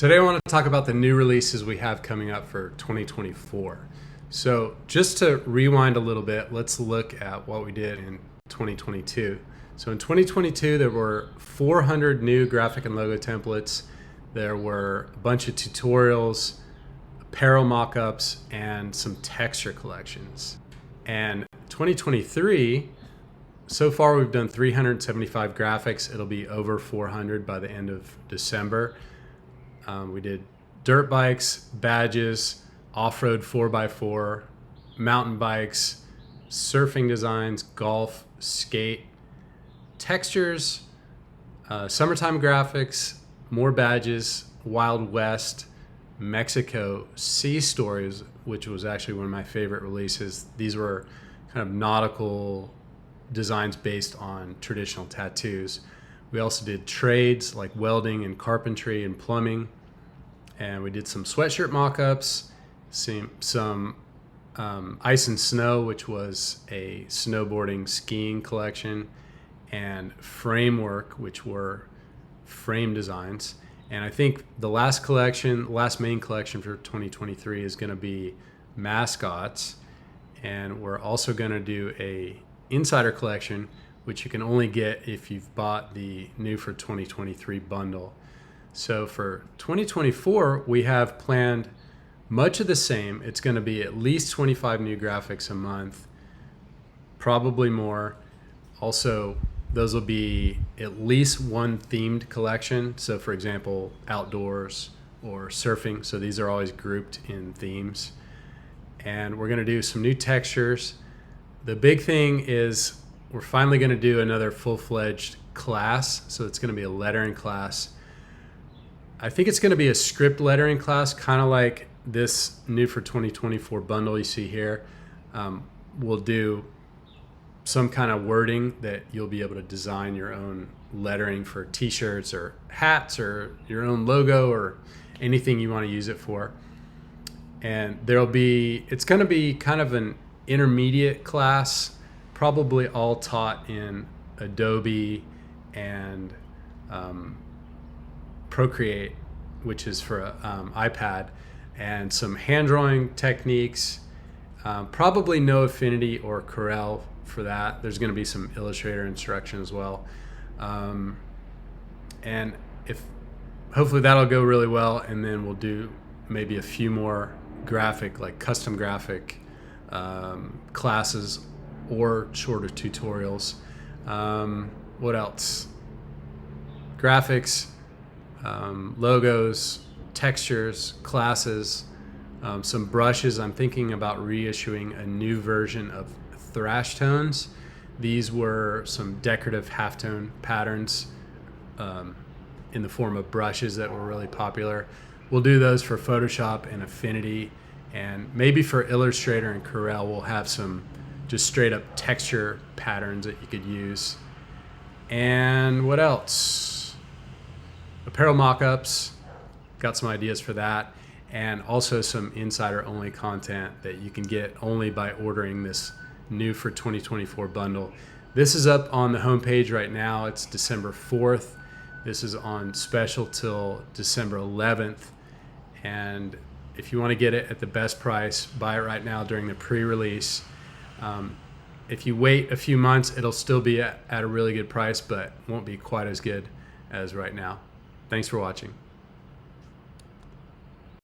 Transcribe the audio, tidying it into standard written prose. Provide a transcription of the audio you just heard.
Today I want to talk about the new releases we have coming up for 2024. So just to rewind a little bit, let's look at what we did in 2022. So in 2022, there were 400 new graphic and logo templates. There were a bunch of tutorials, apparel mockups, and some texture collections. And 2023, so far we've done 375 graphics. It'll be over 400 by the end of December. We did dirt bikes, badges, off-road 4x4, mountain bikes, surfing designs, golf, skate, textures, summertime graphics, more badges, Wild West, Mexico, Sea Stories, which was actually one of my favorite releases. These were kind of nautical designs based on traditional tattoos. We also did trades like welding and carpentry and plumbing. And we did some sweatshirt mock-ups, some ice and snow, which was a snowboarding skiing collection, and framework, which were frame designs. And I think the last main collection for 2023 is going to be mascots. And we're also going to do a insider collection, which you can only get if you've bought the new for 2023 bundle. So for 2024, we have planned much of the same. It's going to be at least 25 new graphics a month, probably more. Also, those will be at least one themed collection. So for example, outdoors or surfing. So these are always grouped in themes. And we're going to do some new textures. The big thing is we're finally going to do another full-fledged class. So it's going to be a lettering class. I think it's going to be a script lettering class, kind of like this new for 2024 bundle you see here. We'll do some kind of wording that you'll be able to design your own lettering for t-shirts or hats or your own logo or anything you want to use it for. And it's going to be kind of an intermediate class, probably all taught in Adobe and Procreate, which is for iPad, and some hand drawing techniques, probably no Affinity or Corel for that. There's going to be some Illustrator instruction as well. And hopefully that'll go really well, and then we'll do maybe a few more custom graphic classes or shorter tutorials. What else? Graphics, logos, textures, classes, some brushes. I'm thinking about reissuing a new version of Thrash Tones. These were some decorative halftone patterns in the form of brushes that were really popular. We'll do those for Photoshop and Affinity, and maybe for Illustrator and Corel we'll have some just straight up texture patterns that you could use. And what else? Apparel mock-ups, got some ideas for that, and also some insider-only content that you can get only by ordering this new for 2024 bundle. This is up on the homepage right now. It's December 4th. This is on special till December 11th. And if you want to get it at the best price, buy it right now during the pre-release. If you wait a few months, it'll still be at a really good price, but won't be quite as good as right now. Thanks for watching.